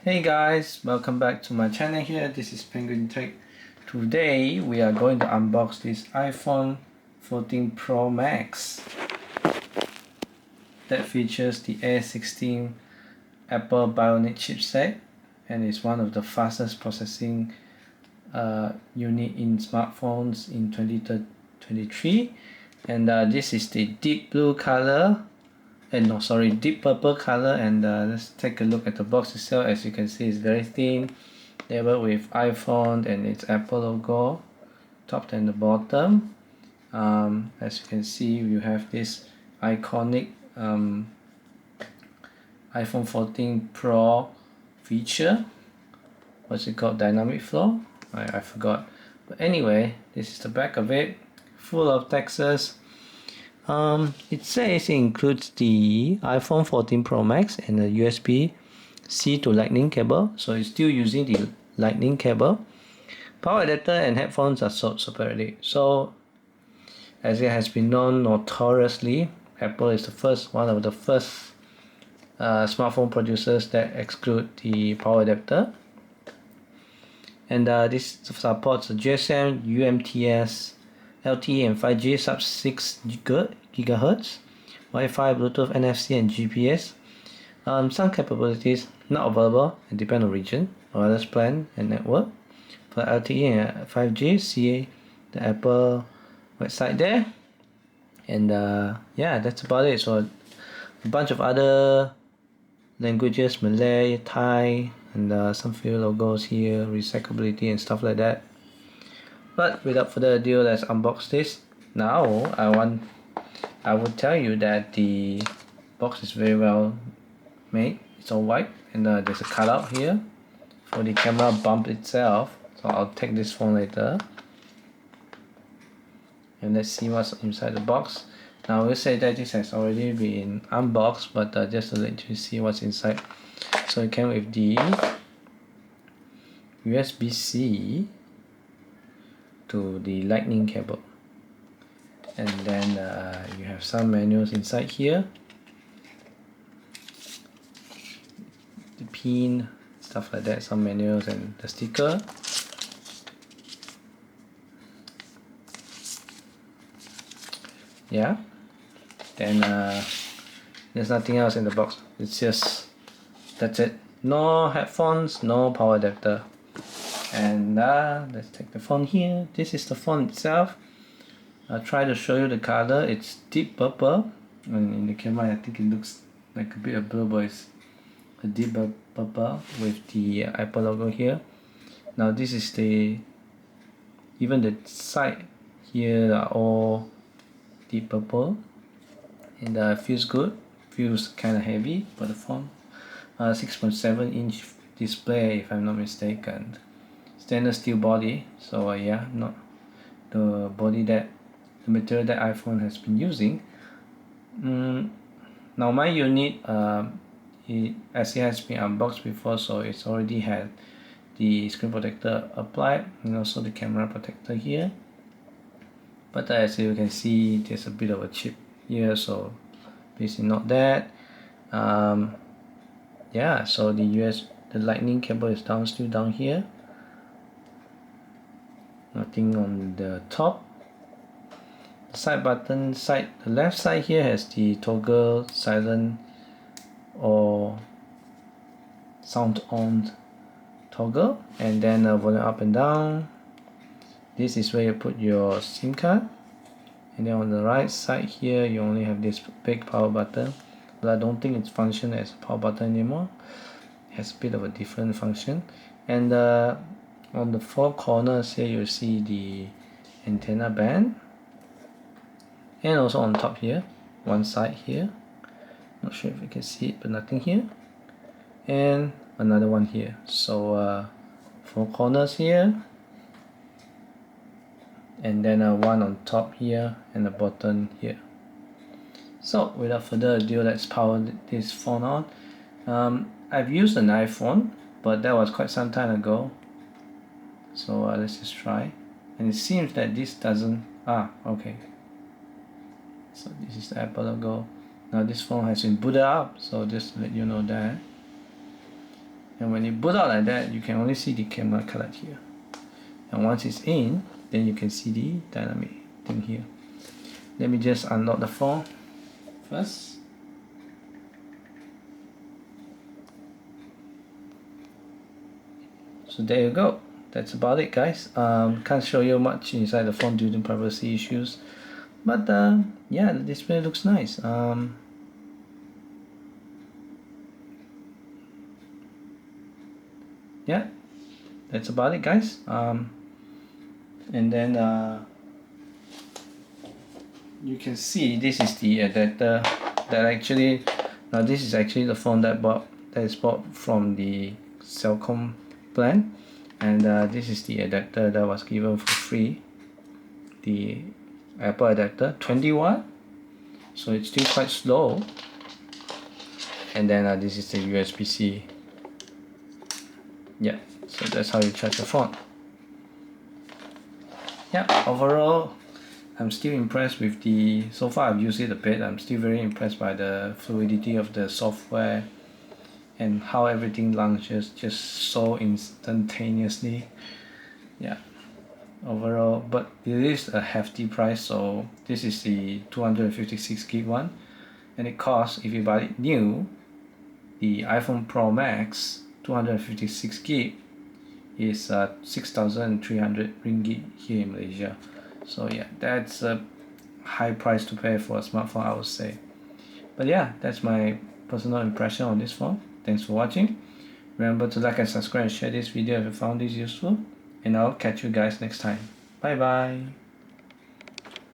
Hey guys, welcome back to my channel here. This is Penguin Tech. Today we are going to unbox this iPhone 14 Pro Max that features the A16 Apple Bionic chipset and is one of the fastest processing unit in smartphones in 2023. And this is the deep blue color. Deep purple color, and let's take a look at the box itself. As you can see, it's very thin, labeled with iPhone and its Apple logo, top and the bottom. As you can see, you have this iconic iPhone 14 Pro feature. What's it called? Dynamic flow? I forgot. But anyway, this is the back of it, full of texts. It says it includes the iPhone 14 Pro Max and a USB-C to Lightning cable, so it's still using the Lightning cable. Power adapter and headphones are sold separately. So, as it has been known notoriously, Apple is one of the first smartphone producers that exclude the power adapter. And this supports GSM, UMTS, LTE and 5G sub 6 GHz, Wi-Fi, Bluetooth, NFC and GPS. Some capabilities not available and depend on region, wireless plan and network. For LTE and 5G, see the Apple website there. And yeah, that's about it. So a bunch of other languages, Malay, Thai, and some few logos here, recyclability and stuff like that. But without further ado, let's unbox this. Now I will tell you that the box is very well made. It's all white, and there's a cutout here for the camera bump itself. So I'll take this phone later. And let's see what's inside the box. Now I will say that this has already been unboxed, but just to let you see what's inside. So it came with the USB-C to the Lightning cable, and then you have some manuals inside here, the pin, stuff like that, some manuals and the sticker. Yeah, then there's nothing else in the box. It's just that's it. No headphones, no power adapter. And let's take the phone here. This is the phone itself. I'll try to show you the color. It's deep purple, and in the camera I think it looks like a bit of blue, but it's a deep purple with the Apple logo here. Now this is even the side here are all deep purple, and feels good. Feels kind of heavy for the phone. 6.7-inch display if I'm not mistaken. Stainless steel body, so yeah, not the material that iPhone has been using. Now my unit, as it has been unboxed before, so it's already had the screen protector applied and also the camera protector here. But as you can see, there's a bit of a chip here, so please note that. Yeah, so the Lightning cable is still down here. Nothing on the top. The side button, the left side here has the toggle silent or sound on toggle, and then volume up and down. This is where you put your SIM card, and then on the right side here you only have this big power button, but I don't think it's functions as a power button anymore. It has a bit of a different function. And on the four corners here you see the antenna band, and also on top here, one side here, not sure if you can see it, but nothing here, and another one here. So four corners here, and then one on top here and a button here. So without further ado, let's power this phone on. I've used an iPhone, but that was quite some time ago. So let's just try, and it seems that this doesn't. Okay. So this is the Apple logo. Now this phone has been booted up, so just to let you know that. and when you boot out like that, you can only see the camera colored here, and once it's in, then you can see the dynamic thing here. Let me just unlock the phone first. So there you go. That's about it, guys. Can't show you much inside the phone due to privacy issues, but yeah, the display looks nice. Yeah, that's about it, guys. And then you can see this is the adapter that actually, now this is actually the phone that is bought from the Cellcom plan, and this is the adapter that was given for free, the Apple adapter, 20 watt, so it's still quite slow. And then this is the USB-C. Yeah, so that's how you charge the phone. Yeah, overall I'm still impressed with the, so far I've used it a bit, I'm still very impressed by the fluidity of the software and how everything launches just so instantaneously. Yeah, overall, but it is a hefty price. So this is the 256 gig one, and it costs, if you buy it new, the iPhone Pro Max 256 gig is 6,300 ringgit here in Malaysia. So yeah, that's a high price to pay for a smartphone, I would say. But yeah, that's my personal impression on this phone. Thanks for watching. Remember to like and subscribe and share this video if you found this useful, and I'll catch you guys next time. Bye bye.